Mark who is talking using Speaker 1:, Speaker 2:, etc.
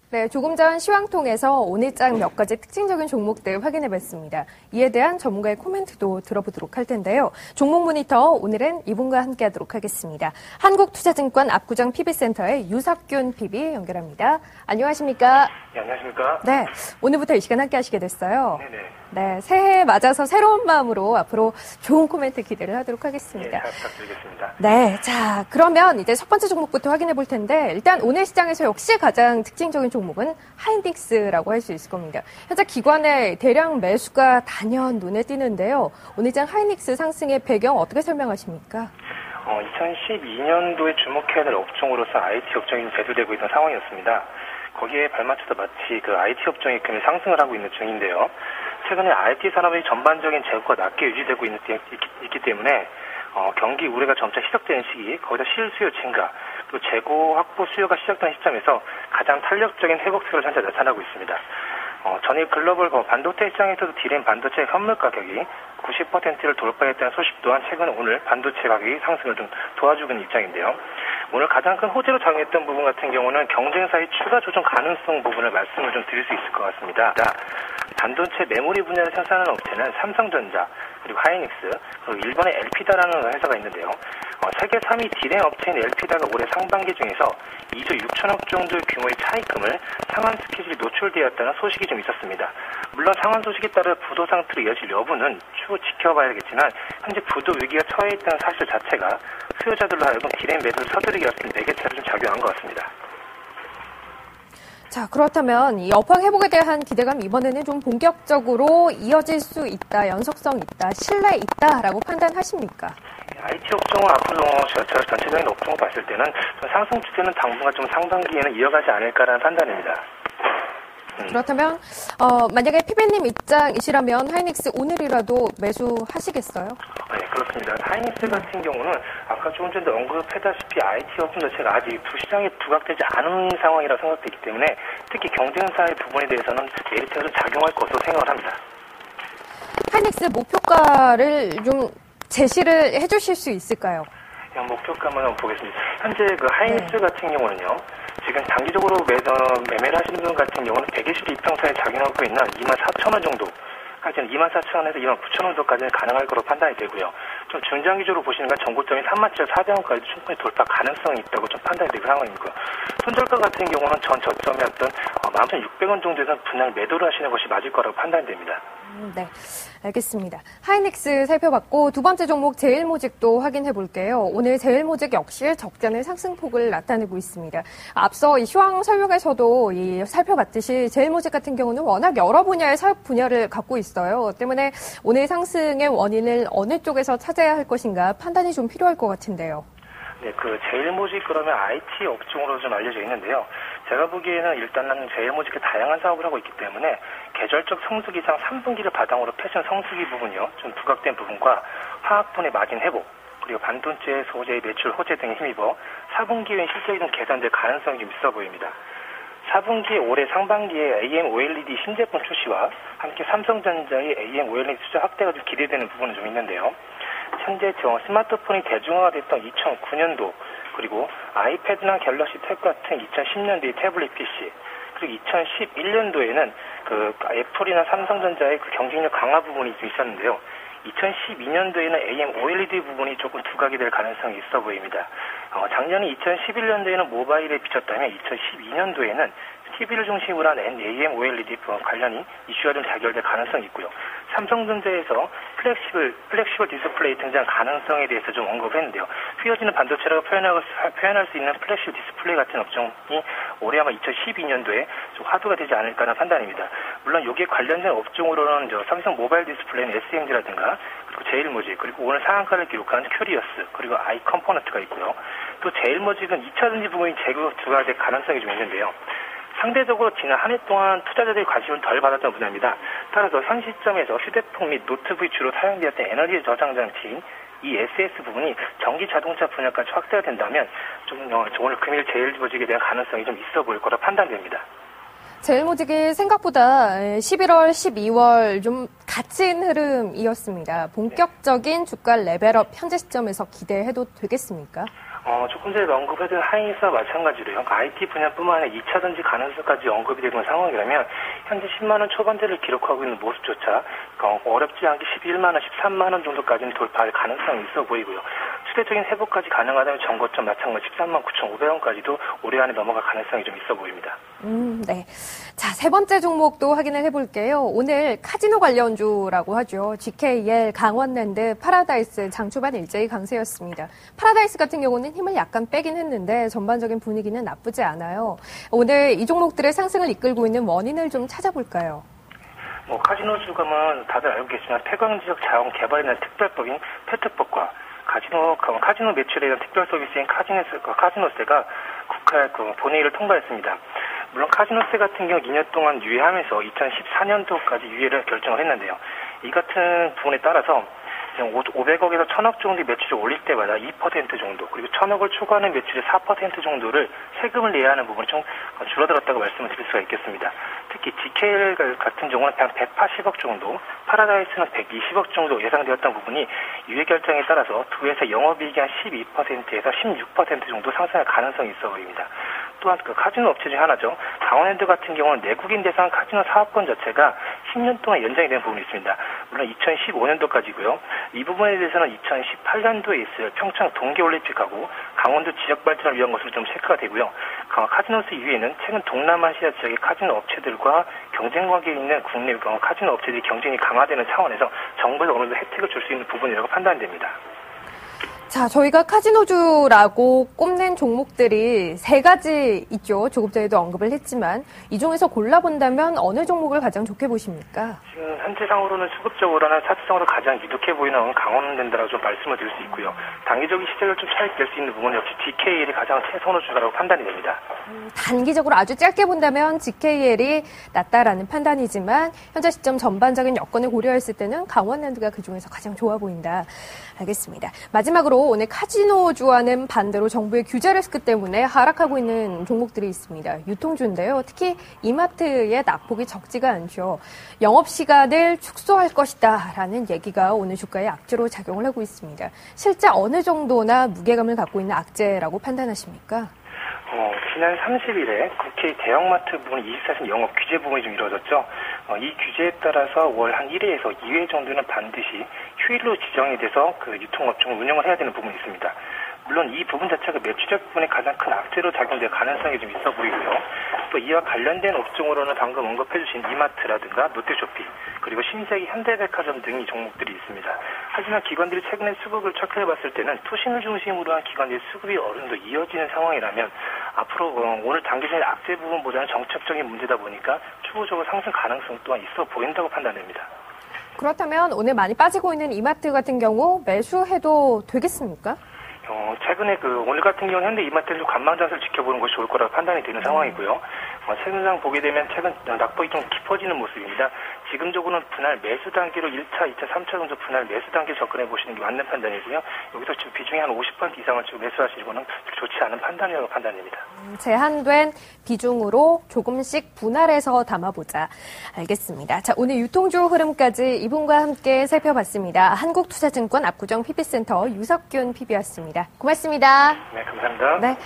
Speaker 1: 네, 조금 전 시황통에서 오늘장 몇 가지 특징적인 종목들 확인해봤습니다. 이에 대한 전문가의 코멘트도 들어보도록 할 텐데요. 종목 모니터 오늘은 이분과 함께하도록 하겠습니다. 한국투자증권 압구정 PB센터의 유석균 PB 연결합니다. 안녕하십니까?
Speaker 2: 네, 안녕하십니까?
Speaker 1: 네, 오늘부터 이 시간 함께하시게 됐어요.
Speaker 2: 네네.
Speaker 1: 네, 새해 맞아서 새로운 마음으로 앞으로 좋은 코멘트 기대를 하도록 하겠습니다.
Speaker 2: 네, 잘 부탁드리겠습니다.
Speaker 1: 네, 자, 그러면 이제 첫 번째 종목부터 확인해 볼 텐데, 일단 오늘 시장에서 역시 가장 특징적인 종목은 하이닉스라고 할 수 있을 겁니다. 현재 기관의 대량 매수가 단연 눈에 띄는데요. 오늘장 하이닉스 상승의 배경 어떻게 설명하십니까?
Speaker 2: 2012년도에 주목해야 될 업종으로서 IT 업종이 대두되고 있던 상황이었습니다. 거기에 발맞춰서 마치 그 IT 업종이 금일 상승을 하고 있는 중인데요. 최근에 IT 산업의 전반적인 재고가 낮게 유지되고 있기 때문에 경기 우려가 점차 시작되는 시기, 거기다 실수요 증가, 그리고 재고 확보 수요가 시작된 시점에서 가장 탄력적인 회복세를 현재 나타나고 있습니다. 전일 글로벌 반도체 시장에서도 D램 반도체 현물 가격이 90%를 돌파했다는 소식 또한 최근 오늘 반도체 가격이 상승을 좀 도와주고 있는 입장인데요. 오늘 가장 큰 호재로 작용했던 부분 같은 경우는 경쟁사의 추가 조정 가능성 부분을 말씀을 좀 드릴 수 있을 것 같습니다. 반도체 메모리 분야를 생산하는 업체는 삼성전자, 그리고 하이닉스, 그리고 일본의 엘피다라는 회사가 있는데요. 세계 3위 D램 업체인 엘피다가 올해 상반기 중에서 2조 6천억 정도의 규모의 차입금을 상환 스케줄이 노출되었다는 소식이 좀 있었습니다. 물론 상환 소식에 따라 부도 상태로 이어질 여부는 추후 지켜봐야겠지만 현재 부도 위기가 처해 있다는 사실 자체가 수요자들로 하여금 D램 매도를 서두르게 하는 매개체로 좀 작용한 것 같습니다.
Speaker 1: 자, 그렇다면 이 업황 회복에 대한 기대감 이번에는 좀 본격적으로 이어질 수 있다, 연속성 있다, 신뢰 있다라고 판단하십니까?
Speaker 2: IT 업종은 앞으로 제가 전체적인 업종을 봤을 때는 상승 추세는 당분간 좀 상반기에는 이어가지 않을까라는 판단입니다.
Speaker 1: 그렇다면 만약에 PB님 입장이시라면 하이닉스 오늘이라도 매수하시겠어요?
Speaker 2: 네, 그렇습니다. 하이닉스 같은 경우는 아까 조금 전에 언급했다시피 IT 업종 자체가 아직 시장에 부각되지 않은 상황이라 생각되기 때문에 특히 경쟁사의 부분에 대해서는 메리트가 좀 작용할 것으로 생각을 합니다.
Speaker 1: 하이닉스 목표가를 좀 제시를 해주실 수 있을까요?
Speaker 2: 목표가만 한번 보겠습니다. 현재 그 하이닉스 같은 경우는요. 지금 장기적으로 매매를 하시는 분 같은 경우는 122평선에 작용하고 있는 24,000원 정도까지는 24,000원에서 29,000원 정도까지는 가능할 거로 판단이 되고요. 좀 중장기적으로 보시는 건 전고점이 37,400원까지 충분히 돌파 가능성이 있다고 좀 판단이 되는 상황이고요. 손절가 같은 경우는 전 저점이었던 11,600원 정도에서 분할 매도를 하시는 것이 맞을 거라고 판단이 됩니다.
Speaker 1: 네, 알겠습니다. 하이닉스 살펴봤고 두 번째 종목 제일모직도 확인해 볼게요. 오늘 제일모직 역시 적잖은 상승폭을 나타내고 있습니다. 앞서 이 시황 설명에서도 살펴봤듯이 제일모직 같은 경우는 워낙 여러 분야의 사업 분야를 갖고 있어요. 때문에 오늘 상승의 원인을 어느 쪽에서 찾아야 할 것인가 판단이 좀 필요할 것 같은데요.
Speaker 2: 네, 그 제일모직 그러면 IT 업종으로 좀 알려져 있는데요. 제가 보기에는 일단은 제일모직이 다양한 사업을 하고 있기 때문에 계절적 성수기 이상 3분기를 바탕으로 패션 성수기 부분이요. 좀 부각된 부분과 화학분의 마진 회복, 그리고 반도체 소재의 매출 호재 등에 힘입어 4분기에 실적이 좀 개선될 가능성이 좀 있어 보입니다. 4분기 올해 상반기에 AM OLED 신제품 출시와 함께 삼성전자의 AM OLED 투자 확대가 좀 기대되는 부분은 좀 있는데요. 현재 스마트폰이 대중화가 됐던 2009년도 그리고 아이패드나 갤럭시 탭 같은 2010년도의 태블릿 PC 그리고 2011년도에는 그 애플이나 삼성전자의 그 경쟁력 강화 부분이 좀 있었는데요. 2012년도에는 AM OLED 부분이 조금 두각이 될 가능성이 있어 보입니다. 작년에 2011년도에는 모바일에 비쳤다면 2012년도에는 TV를 중심으로 한 AM OLED 관련이 이슈가 좀 자결될 가능성이 있고요. 삼성전자에서 플렉시블 디스플레이 등장 가능성에 대해서 좀 언급했는데요. 휘어지는 반도체라고 표현할 수 있는 플렉시블 디스플레이 같은 업종이 올해 아마 2012년도에 좀 화두가 되지 않을까라는 판단입니다. 물론 여기에 관련된 업종으로는 삼성 모바일 디스플레이는 SMD라든가 그리고 제일모직 그리고 오늘 상한가를 기록한 큐리어스 그리고 아이 컴포넌트가 있고요. 또 제일모직은 2차전지 부분이 재구조가 될 가능성이 좀 있는데요. 상대적으로 지난 한 해 동안 투자자들이 관심을 덜 받았던 분야입니다. 따라서 현 시점에서 휴대폰 및 노트북이 주로 사용되었던 에너지 저장 장치인 이 SS 부분이 전기 자동차 분야까지 확대가 된다면 좀 오늘 금일 제일모직에 대한 가능성이 좀 있어 보일 거라 판단됩니다.
Speaker 1: 제일모직이 생각보다 11월, 12월 좀 갇힌 흐름이었습니다. 본격적인 주가 레벨업 현재 시점에서 기대해도 되겠습니까?
Speaker 2: 조금 전에 언급해준 하이닉스와 마찬가지로요. IT 분야뿐만 아니라 2차전지 가능성까지 언급이 되는 상황이라면 현재 10만 원 초반대를 기록하고 있는 모습조차 어렵지 않게 11만 원, 13만 원 정도까지는 돌파할 가능성이 있어 보이고요. 추세적인 회복까지 가능하다면 전고점 마찬가지 13만 9,500원까지도 올해 안에 넘어갈 가능성이 좀 있어 보입니다.
Speaker 1: 네. 자, 세 번째 종목도 확인을 해볼게요. 오늘 카지노 관련주라고 하죠. GKL, 강원랜드, 파라다이스 장 초반 일제히 강세였습니다. 파라다이스 같은 경우는 힘을 약간 빼긴 했는데 전반적인 분위기는 나쁘지 않아요. 오늘 이 종목들의 상승을 이끌고 있는 원인을 좀 찾아볼까요?
Speaker 2: 카지노 주감은 다들 알고 계시지만 폐광지역 자원 개발에 대한 특별법인 페트법과 카지노 매출에 대한 특별 서비스인 카지노세가 국회 본회의를 통과했습니다. 물론 카지노세 같은 경우 2년 동안 유예하면서 2014년도까지 유예를 결정을 했는데요. 이 같은 부분에 따라서 500억에서 1000억 정도의 매출을 올릴 때마다 2% 정도, 그리고 1000억을 초과하는 매출의 4% 정도를 세금을 내야 하는 부분이 좀 줄어들었다고 말씀을 드릴 수가 있겠습니다. 특히 GKL 같은 경우는 한 180억 정도, 파라다이스는 120억 정도 예상되었던 부분이 유예 결정에 따라서 두 회사 영업이익이 한 12%에서 16% 정도 상승할 가능성이 있어 보입니다. 또한 카지노 업체 중 하나죠. 강원랜드 같은 경우는 내국인 대상 카지노 사업권 자체가 10년 동안 연장이 된 부분이 있습니다. 물론 2015년도까지고요. 이 부분에 대해서는 2018년도에 있을 평창 동계올림픽하고 강원도 지역 발전을 위한 것으로 좀 체크가 되고요. 카지노세 이외에는 최근 동남아시아 지역의 카지노 업체들과 경쟁 관계에 있는 국내 카지노 업체들이 경쟁이 강화되는 차원에서 정부에서 어느 정도 혜택을 줄 수 있는 부분이라고 판단됩니다.
Speaker 1: 자, 저희가 카지노주라고 꼽는 종목들이 세 가지 있죠. 조금 전에도 언급을 했지만 이 중에서 골라본다면 어느 종목을 가장 좋게 보십니까?
Speaker 2: 지금 현재상으로는 수급적으로나 차트상으로 가장 유독해 보이는 강원랜드라고 좀 말씀을 드릴 수 있고요. 단기적인 시세를 좀 차익될 수 있는 부분은 역시 GKL이 가장 최선호주라고 판단이 됩니다.
Speaker 1: 단기적으로 아주 짧게 본다면 GKL이 낫다라는 판단이지만 현재 시점 전반적인 여건을 고려했을 때는 강원랜드가 그중에서 가장 좋아 보인다. 알겠습니다. 마지막으로 오늘 카지노주와는 반대로 정부의 규제 리스크 때문에 하락하고 있는 종목들이 있습니다. 유통주인데요. 특히 이마트의 낙폭이 적지가 않죠. 영업시간을 축소할 것이다 라는 얘기가 오늘 주가에 악재로 작용을 하고 있습니다. 실제 어느 정도나 무게감을 갖고 있는 악재라고 판단하십니까?
Speaker 2: 지난 30일에 국회 대형마트 부분 24시간 영업 규제 부분이 좀 이루어졌죠. 이 규제에 따라서 월 한 1회에서 2회 정도는 반드시 휴일로 지정이 돼서 유통업종을 운영을 해야 되는 부분이 있습니다. 물론 이 부분 자체가 매출액 부분에 가장 큰 악재로 작용될 가능성이 좀 있어 보이고요. 또 이와 관련된 업종으로는 방금 언급해주신 이마트라든가 롯데쇼핑, 그리고 신세계 현대백화점 등이 종목들이 있습니다. 하지만 기관들이 최근에 수급을 체크해봤을 때는 투신을 중심으로 한 기관들의 수급이 어느 정도 이어지는 상황이라면 앞으로 오늘 단기적인 악재 부분보다는 정책적인 문제다 보니까 추후적으로 상승 가능성 또한 있어 보인다고 판단됩니다.
Speaker 1: 그렇다면 오늘 많이 빠지고 있는 이마트 같은 경우 매수해도 되겠습니까?
Speaker 2: 최근에 오늘 같은 경우는 현대 이마트에서 관망장세를 지켜보는 것이 좋을 거라고 판단이 되는 상황이고요. 최근상 보게 되면 최근 낙폭이 좀 깊어지는 모습입니다. 지금적으로는 분할 매수 단계로 1차, 2차, 3차 정도 분할 매수 단계 접근해 보시는 게 맞는 판단이고요. 여기서 지금 비중이 한 50% 이상을 지금 매수하시고는 좋지 않은 판단이라고 판단됩니다.
Speaker 1: 제한된 비중으로 조금씩 분할해서 담아보자. 알겠습니다. 자, 오늘 유통주 흐름까지 이분과 함께 살펴봤습니다. 한국투자증권 압구정 PB센터 유석균 PB였습니다. 고맙습니다.
Speaker 2: 네, 감사합니다.
Speaker 1: 네.